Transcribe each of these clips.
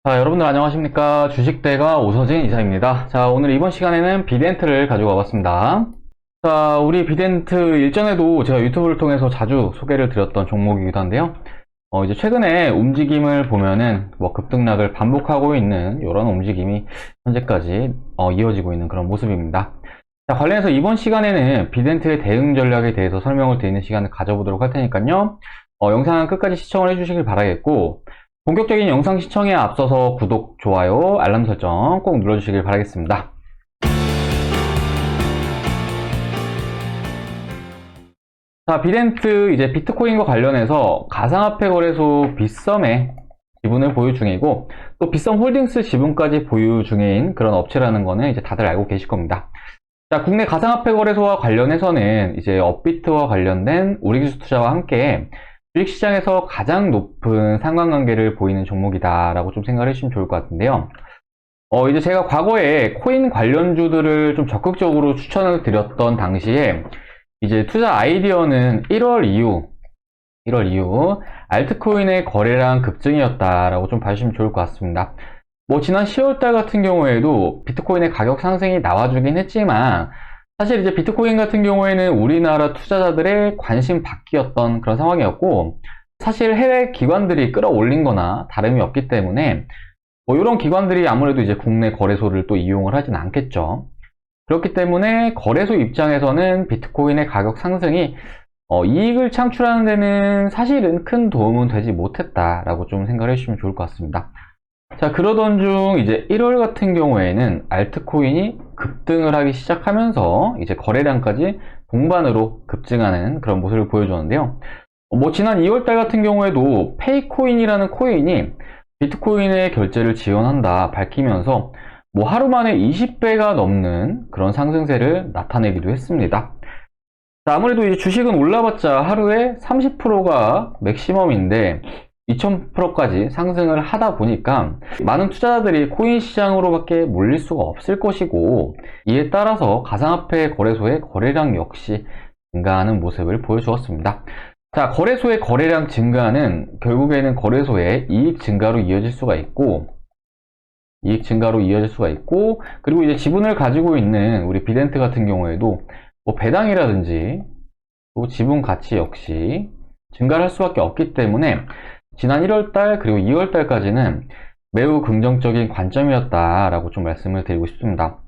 자, 여러분들 안녕하십니까. 주식대가 오서진 이사입니다. 자, 오늘 이번 시간에는 비덴트를 가지고 와봤습니다. 자, 우리 비덴트 일전에도 제가 유튜브를 통해서 자주 소개를 드렸던 종목이기도 한데요. 이제 최근에 움직임을 보면은 급등락을 반복하고 있는 이런 움직임이 현재까지 이어지고 있는 그런 모습입니다. 자, 관련해서 이번 시간에는 비덴트의 대응 전략에 대해서 설명을 드리는 시간을 가져보도록 할 테니까요. 영상 끝까지 시청을 해주시길 바라겠고, 본격적인 영상 시청에 앞서서 구독, 좋아요, 알람 설정 꼭 눌러주시길 바라겠습니다. 자, 비덴트 이제 비트코인과 관련해서 가상화폐 거래소 빗썸의 지분을 보유 중이고, 또 빗썸 홀딩스 지분까지 보유 중인 그런 업체라는 거는 이제 다들 알고 계실 겁니다. 자, 국내 가상화폐 거래소와 관련해서는 이제 업비트와 관련된 우리기술투자와 함께 주식시장에서 가장 높은 상관관계를 보이는 종목이다라고 좀 생각을 해주시면 좋을 것 같은데요. 이제 제가 과거에 코인 관련주들을 좀 적극적으로 추천을 드렸던 당시에 이제 투자 아이디어는 1월 이후 알트코인의 거래량 급증이었다라고 좀 봐주시면 좋을 것 같습니다. 지난 10월달 같은 경우에도 비트코인의 가격 상승이 나와주긴 했지만, 사실 이제 비트코인 같은 경우에는 우리나라 투자자들의 관심 밖이었던 그런 상황이었고, 사실 해외 기관들이 끌어올린 거나 다름이 없기 때문에 이런 기관들이 아무래도 이제 국내 거래소를 또 이용을 하진 않겠죠. 그렇기 때문에 거래소 입장에서는 비트코인의 가격 상승이 이익을 창출하는 데는 사실은 큰 도움은 되지 못했다라고 좀 생각을 해주시면 좋을 것 같습니다. 자, 그러던 중 이제 1월 같은 경우에는 알트코인이 급등을 하기 시작하면서 이제 거래량까지 동반으로 급증하는 그런 모습을 보여줬는데요. 지난 2월달 같은 경우에도 페이코인이라는 코인이 비트코인의 결제를 지원한다 밝히면서 하루 만에 20배가 넘는 그런 상승세를 나타내기도 했습니다. 자, 아무래도 이제 주식은 올라봤자 하루에 30%가 맥시멈인데 2000%까지 상승을 하다 보니까 많은 투자자들이 코인 시장으로밖에 몰릴 수가 없을 것이고, 이에 따라서 가상화폐 거래소의 거래량 역시 증가하는 모습을 보여주었습니다. 자, 거래소의 거래량 증가는 결국에는 거래소의 이익 증가로 이어질 수가 있고, 그리고 이제 지분을 가지고 있는 우리 비덴트 같은 경우에도 배당이라든지 또 지분 가치 역시 증가를 할 수밖에 없기 때문에 지난 1월달 그리고 2월달까지는 매우 긍정적인 관점이었다라고 좀 말씀을 드리고 싶습니다.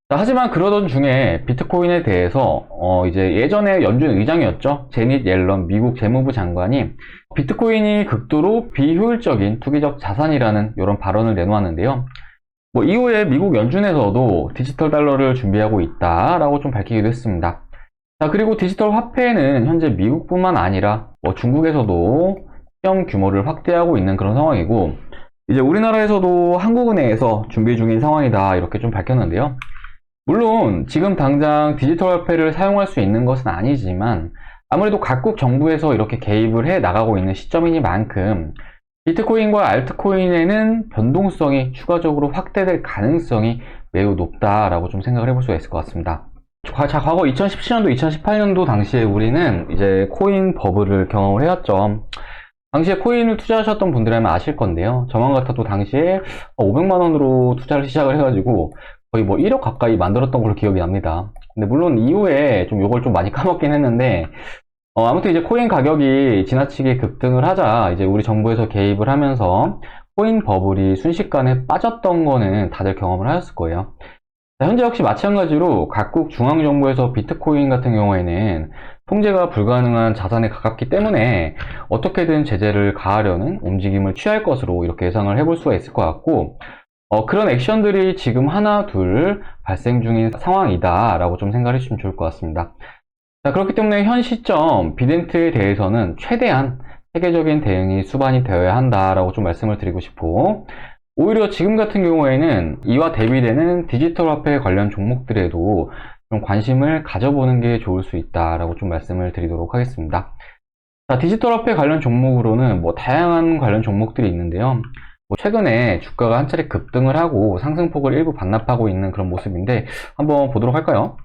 자, 하지만 그러던 중에 비트코인에 대해서 이제 예전에 연준 의장이었죠. 제닛 옐런 미국 재무부 장관이 비트코인이 극도로 비효율적인 투기적 자산이라는 이런 발언을 내놓았는데요. 이후에 미국 연준에서도 디지털 달러를 준비하고 있다라고 좀 밝히기도 했습니다. 자, 그리고 디지털 화폐는 현재 미국뿐만 아니라 중국에서도 시험 규모를 확대하고 있는 그런 상황이고, 이제 우리나라에서도 한국은행에서 준비 중인 상황이다 이렇게 좀 밝혔는데요. 물론 지금 당장 디지털 화폐를 사용할 수 있는 것은 아니지만 아무래도 각국 정부에서 이렇게 개입을 해 나가고 있는 시점이니만큼 비트코인과 알트코인에는 변동성이 추가적으로 확대될 가능성이 매우 높다라고 좀 생각을 해볼 수가 있을 것 같습니다. 자, 과거 2017년도, 2018년도 당시에 우리는 이제 코인 버블을 경험을 해왔죠. 당시에 코인을 투자하셨던 분들이라면 아실 건데요. 저만 같아도 당시에 500만 원으로 투자를 시작을 해가지고 거의 1억 가까이 만들었던 걸로 기억이 납니다. 근데 물론 이후에 좀 요걸 좀 많이 까먹긴 했는데, 아무튼 이제 코인 가격이 지나치게 급등을 하자 이제 우리 정부에서 개입을 하면서 코인 버블이 순식간에 빠졌던 거는 다들 경험을 하셨을 거예요. 현재 역시 마찬가지로 각국 중앙정부에서 비트코인 같은 경우에는 통제가 불가능한 자산에 가깝기 때문에 어떻게든 제재를 가하려는 움직임을 취할 것으로 이렇게 예상을 해볼 수가 있을 것 같고, 그런 액션들이 지금 하나 둘 발생 중인 상황이다 라고 좀 생각을 해주시면 좋을 것 같습니다. 자, 그렇기 때문에 현 시점 비덴트에 대해서는 최대한 체계적인 대응이 수반이 되어야 한다라고 좀 말씀을 드리고 싶고, 오히려 지금 같은 경우에는 이와 대비되는 디지털 화폐 관련 종목들에도 좀 관심을 가져보는 게 좋을 수 있다라고 좀 말씀을 드리도록 하겠습니다. 자, 디지털 화폐 관련 종목으로는 다양한 관련 종목들이 있는데요. 최근에 주가가 한 차례 급등을 하고 상승폭을 일부 반납하고 있는 그런 모습인데 한번 보도록 할까요?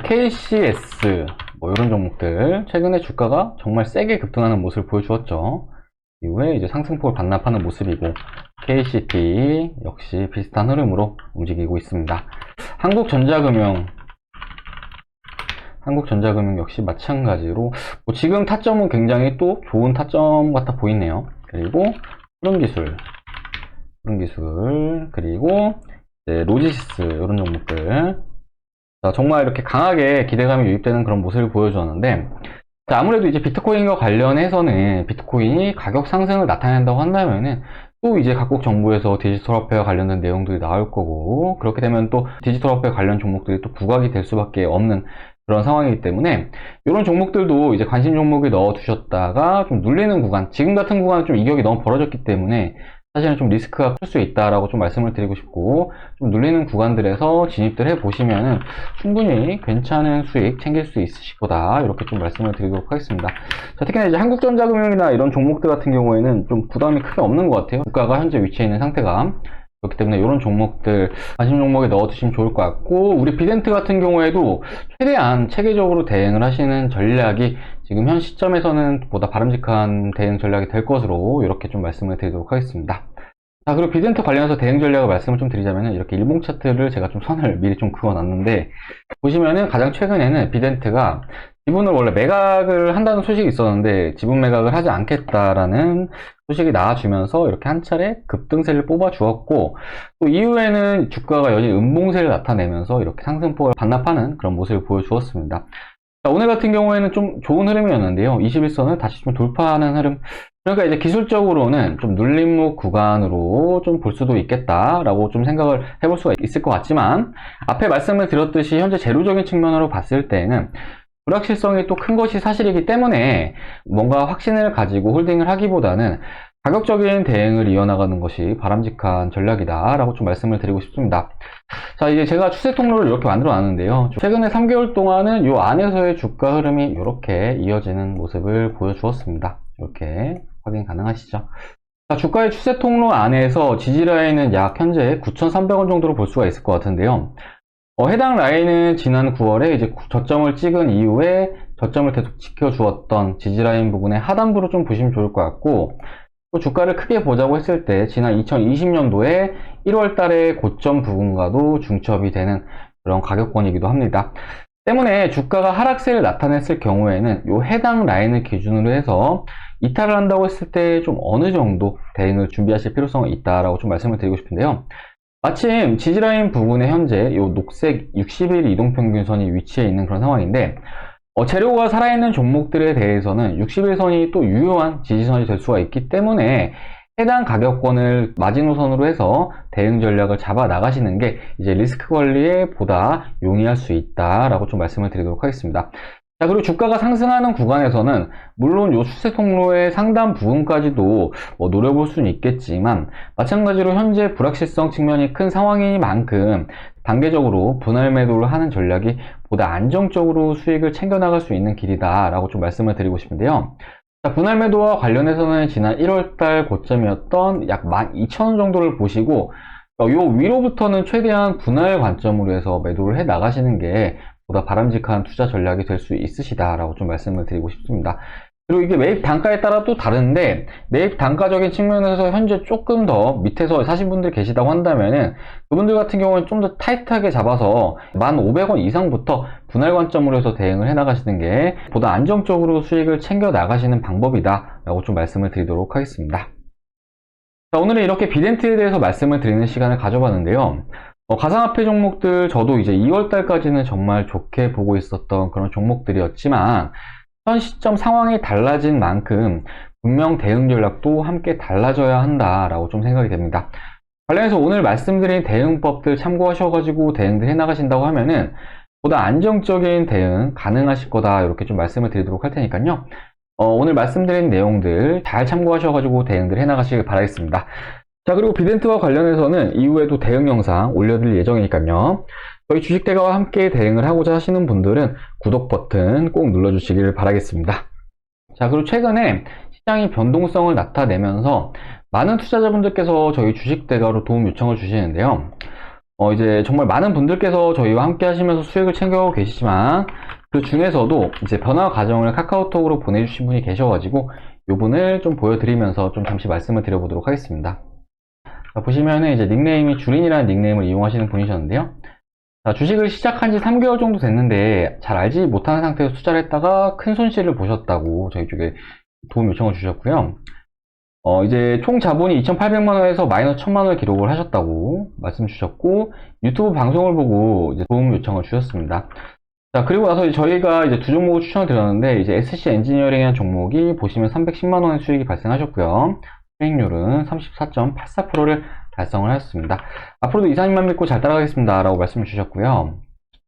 KCS 이런 종목들 최근에 주가가 정말 세게 급등하는 모습을 보여주었죠. 이후에 이제 상승폭을 반납하는 모습이고, KCT 역시 비슷한 흐름으로 움직이고 있습니다. 한국전자금융 역시 마찬가지로 지금 타점은 굉장히 또 좋은 타점 같아 보이네요. 그리고 푸른기술 그리고 이제 로지시스 이런 종목들 정말 이렇게 강하게 기대감이 유입되는 그런 모습을 보여주었는데, 아무래도 이제 비트코인과 관련해서는 비트코인이 가격 상승을 나타낸다고 한다면은 또 이제 각국 정부에서 디지털 화폐와 관련된 내용들이 나올 거고, 그렇게 되면 또 디지털 화폐 관련 종목들이 또 부각이 될 수밖에 없는 그런 상황이기 때문에 이런 종목들도 이제 관심 종목에 넣어 두셨다가 좀 눌리는 구간, 지금 같은 구간은 좀 이격이 너무 벌어졌기 때문에 사실은 좀 리스크가 클 수 있다라고 좀 말씀을 드리고 싶고, 좀 눌리는 구간들에서 진입들 해 보시면은 충분히 괜찮은 수익 챙길 수 있으실 거다, 이렇게 좀 말씀을 드리도록 하겠습니다. 자, 특히나 이제 한국전자금융이나 이런 종목들 같은 경우에는 좀 부담이 크게 없는 것 같아요. 주가가 현재 위치해 있는 상태가. 그렇기 때문에 이런 종목들 관심 종목에 넣어 두시면 좋을 것 같고, 우리 비덴트 같은 경우에도 최대한 체계적으로 대응을 하시는 전략이 지금 현 시점에서는 보다 바람직한 대응 전략이 될 것으로 이렇게 좀 말씀을 드리도록 하겠습니다. 자, 그리고 비덴트 관련해서 대응 전략을 말씀을 좀 드리자면, 이렇게 일봉 차트를 제가 좀 선을 미리 좀 그어놨는데, 보시면은 가장 최근에는 비덴트가 지분을 원래 매각을 한다는 소식이 있었는데 지분 매각을 하지 않겠다라는 소식이 나와주면서 이렇게 한 차례 급등세를 뽑아주었고, 또 이후에는 주가가 여전히 음봉세를 나타내면서 이렇게 상승폭을 반납하는 그런 모습을 보여주었습니다. 자, 오늘 같은 경우에는 좀 좋은 흐름이었는데요. 21선을 다시 좀 돌파하는 흐름. 그러니까 이제 기술적으로는 좀 눌림목 구간으로 좀 볼 수도 있겠다라고 좀 생각을 해볼 수가 있을 것 같지만, 앞에 말씀을 드렸듯이 현재 재료적인 측면으로 봤을 때는 불확실성이 또 큰 것이 사실이기 때문에 뭔가 확신을 가지고 홀딩을 하기보다는 가격적인 대응을 이어나가는 것이 바람직한 전략이다 라고 좀 말씀을 드리고 싶습니다. 자, 이제 제가 추세 통로를 이렇게 만들어 놨는데요. 최근에 3개월 동안은 이 안에서의 주가 흐름이 이렇게 이어지는 모습을 보여주었습니다. 이렇게 확인 가능하시죠? 자, 주가의 추세 통로 안에서 지지라인은 약 현재 9,300원 정도로 볼 수가 있을 것 같은데요. 해당 라인은 지난 9월에 이제 저점을 찍은 이후에 저점을 계속 지켜주었던 지지라인 부분의 하단부로 좀 보시면 좋을 것 같고, 또 주가를 크게 보자고 했을 때 지난 2020년도에 1월 달의 고점 부분과도 중첩이 되는 그런 가격권이기도 합니다. 때문에 주가가 하락세를 나타냈을 경우에는 이 해당 라인을 기준으로 해서 이탈을 한다고 했을 때 좀 어느 정도 대응을 준비하실 필요성이 있다라고 좀 말씀을 드리고 싶은데요. 마침 지지라인 부분에 현재 이 녹색 60일 이동평균선이 위치해 있는 그런 상황인데, 재료가 살아있는 종목들에 대해서는 60일선이 또 유효한 지지선이 될 수가 있기 때문에 해당 가격권을 마지노선으로 해서 대응 전략을 잡아 나가시는 게 이제 리스크 관리에 보다 용이할 수 있다라고 좀 말씀을 드리도록 하겠습니다. 자, 그리고 주가가 상승하는 구간에서는 물론 이 추세 통로의 상단 부분까지도 노려볼 수는 있겠지만, 마찬가지로 현재 불확실성 측면이 큰 상황이니만큼 단계적으로 분할 매도를 하는 전략이 보다 안정적으로 수익을 챙겨나갈 수 있는 길이다 라고 좀 말씀을 드리고 싶은데요. 자, 분할 매도와 관련해서는 지난 1월달 고점이었던 약 12,000원 정도를 보시고, 요 위로부터는 최대한 분할 관점으로 해서 매도를 해 나가시는 게 보다 바람직한 투자 전략이 될 수 있으시다라고 좀 말씀을 드리고 싶습니다. 그리고 이게 매입 단가에 따라 또 다른데, 매입 단가적인 측면에서 현재 조금 더 밑에서 사신 분들 계시다고 한다면은 그분들 같은 경우는 좀 더 타이트하게 잡아서 1,500원 이상부터 분할 관점으로 해서 대응을 해 나가시는 게 보다 안정적으로 수익을 챙겨 나가시는 방법이다 라고 좀 말씀을 드리도록 하겠습니다. 자, 오늘은 이렇게 비덴트에 대해서 말씀을 드리는 시간을 가져봤는데요. 가상화폐 종목들 저도 이제 2월달까지는 정말 좋게 보고 있었던 그런 종목들이었지만, 현 시점 상황이 달라진 만큼 분명 대응 전략도 함께 달라져야 한다라고 좀 생각이 됩니다. 관련해서 오늘 말씀드린 대응법들 참고하셔가지고 대응들 해나가신다고 하면은 보다 안정적인 대응 가능하실 거다, 이렇게 좀 말씀을 드리도록 할 테니까요. 오늘 말씀드린 내용들 잘 참고하셔가지고 대응들 해나가시길 바라겠습니다. 자, 그리고 비덴트와 관련해서는 이후에도 대응 영상 올려드릴 예정이니까요. 저희 주식대가와 함께 대응을 하고자 하시는 분들은 구독 버튼 꼭 눌러주시길 바라겠습니다. 자, 그리고 최근에 시장이 변동성을 나타내면서 많은 투자자분들께서 저희 주식대가로 도움 요청을 주시는데요. 이제 정말 많은 분들께서 저희와 함께 하시면서 수익을 챙겨가고 계시지만, 그 중에서도 이제 변화 과정을 카카오톡으로 보내주신 분이 계셔가지고 이 분을 좀 보여드리면서 좀 잠시 말씀을 드려보도록 하겠습니다. 보시면은 이제 닉네임이 주린이라는 닉네임을 이용하시는 분이셨는데요. 자, 주식을 시작한 지 3개월 정도 됐는데 잘 알지 못하는 상태에서 투자를 했다가 큰 손실을 보셨다고 저희 쪽에 도움 요청을 주셨고요. 이제 총 자본이 2,800만원에서 마이너스 1,000만원을 기록을 하셨다고 말씀 주셨고, 유튜브 방송을 보고 이제 도움 요청을 주셨습니다. 자, 그리고 나서 저희가 이제 두 종목을 추천을 드렸는데, 이제 SC 엔지니어링이라는 종목이 보시면 310만원의 수익이 발생하셨고요. 수익률은 34.84%를 달성을 하였습니다. 앞으로도 이사님만 믿고 잘 따라가겠습니다. 라고 말씀을 주셨고요.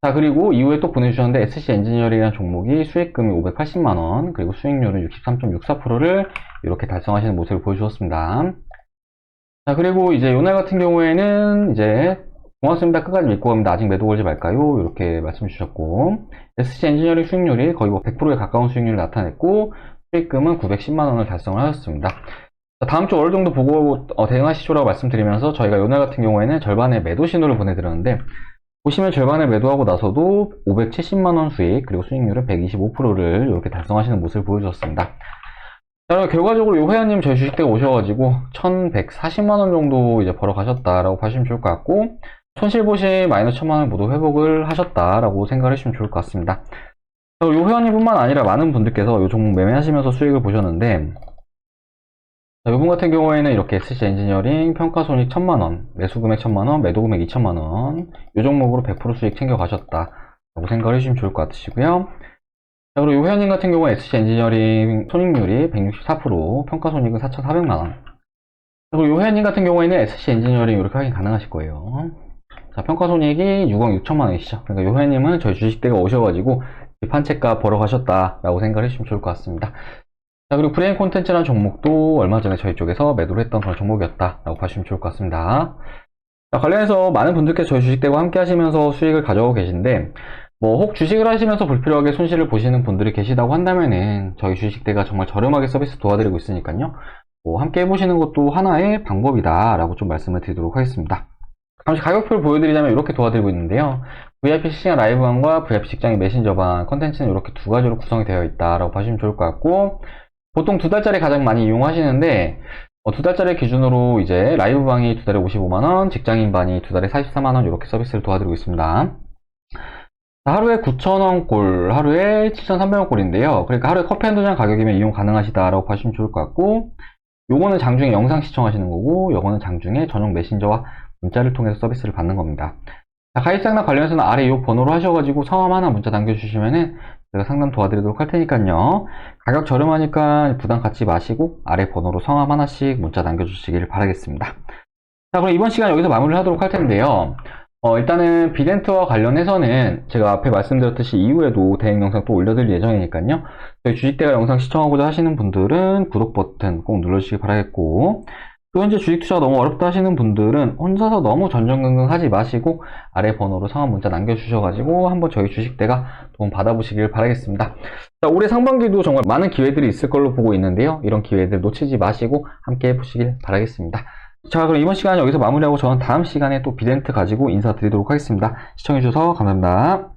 자, 그리고 이후에 또 보내주셨는데, SC 엔지니어링이라는 종목이 수익금이 580만원, 그리고 수익률은 63.64%를 이렇게 달성하시는 모습을 보여주셨습니다. 자, 그리고 이제 요날 같은 경우에는 이제 고맙습니다. 끝까지 믿고 갑니다. 아직 매도 걸지 말까요? 이렇게 말씀 주셨고, SC 엔지니어링 수익률이 거의 100%에 가까운 수익률을 나타냈고, 수익금은 910만원을 달성을 하였습니다. 자, 다음 주 월요 정도 보고 대응하시죠라고 말씀드리면서 저희가 요날 같은 경우에는 절반의 매도 신호를 보내드렸는데, 보시면 절반을 매도하고 나서도 570만원 수익, 그리고 수익률은 125%를 이렇게 달성하시는 모습을 보여주셨습니다. 자, 결과적으로 요 회원님 저희 주식대가 오셔가지고 1140만원 정도 이제 벌어 가셨다라고 봐주시면 좋을 것 같고, 손실 보시 마이너스 1000만원 모두 회복을 하셨다라고 생각을 해주시면 좋을 것 같습니다. 요 회원님뿐만 아니라 많은 분들께서 요 종목 매매하시면서 수익을 보셨는데, 자, 요분 같은 경우에는 이렇게 SC 엔지니어링 평가손익 1000만원, 매수금액 1000만원, 매도금액 2000만원, 요 종목으로 100% 수익 챙겨 가셨다라고 생각을 해주시면 좋을 것 같으시고요. 자, 그리고 요 회원님 같은 경우는 SC 엔지니어링 손익률이 164%, 평가손익은 4400만원. 그리고 요 회원님 같은 경우에는 SC 엔지니어링 이렇게 확인 가능하실 거예요. 자, 평가손익이 6억 6천만원이시죠. 그러니까 요 회원님은 저희 주식대가 오셔가지고 판채가 벌어 가셨다라고 생각을 해주시면 좋을 것 같습니다. 자, 그리고 브레인 콘텐츠라는 종목도 얼마 전에 저희 쪽에서 매도를 했던 그런 종목이었다라고 봐주시면 좋을 것 같습니다. 자, 관련해서 많은 분들께서 저희 주식대와 함께 하시면서 수익을 가져오고 계신데, 혹 주식을 하시면서 불필요하게 손실을 보시는 분들이 계시다고 한다면은 저희 주식대가 정말 저렴하게 서비스 도와드리고 있으니까요. 함께 해보시는 것도 하나의 방법이다라고 좀 말씀을 드리도록 하겠습니다. 잠시 가격표를 보여드리자면 이렇게 도와드리고 있는데요. VIP 실시간 라이브방과 VIP 직장인 메신저방 컨텐츠는 이렇게 두 가지로 구성이 되어 있다라고 봐주시면 좋을 것 같고, 보통 두 달짜리 가장 많이 이용하시는데, 두 달짜리 기준으로 이제 라이브방이 두 달에 55만원, 직장인반이 두 달에 44만원 이렇게 서비스를 도와드리고 있습니다. 하루에 9,000원 꼴, 하루에 7,300원 꼴인데요. 그러니까 하루에 커피 한두 잔 가격이면 이용 가능하시다라고 봐주시면 좋을 것 같고, 요거는 장중에 영상 시청하시는 거고, 요거는 장중에 전용 메신저와 문자를 통해서 서비스를 받는 겁니다. 자, 가입상담 관련해서는 아래 이 번호로 하셔가지고 성함 하나 문자 남겨주시면은 제가 상담 도와드리도록 할 테니까요. 가격 저렴하니까 부담 갖지 마시고 아래 번호로 성함 하나씩 문자 남겨주시길 바라겠습니다. 자, 그럼 이번 시간 여기서 마무리를 하도록 할 텐데요. 일단은 비덴트와 관련해서는 제가 앞에 말씀드렸듯이 이후에도 대행 영상 또 올려드릴 예정이니까요. 저희 주식대가 영상 시청하고자 하시는 분들은 구독 버튼 꼭 눌러주시기 바라겠고, 또 현재 주식 투자가 너무 어렵다 하시는 분들은 혼자서 너무 전전긍긍 하지 마시고 아래 번호로 성함 문자 남겨주셔가지고 한번 저희 주식대가 도움 받아보시길 바라겠습니다. 자, 올해 상반기도 정말 많은 기회들이 있을 걸로 보고 있는데요. 이런 기회들 놓치지 마시고 함께 해보시길 바라겠습니다. 자, 그럼 이번 시간은 여기서 마무리하고 저는 다음 시간에 또 비덴트 가지고 인사드리도록 하겠습니다. 시청해주셔서 감사합니다.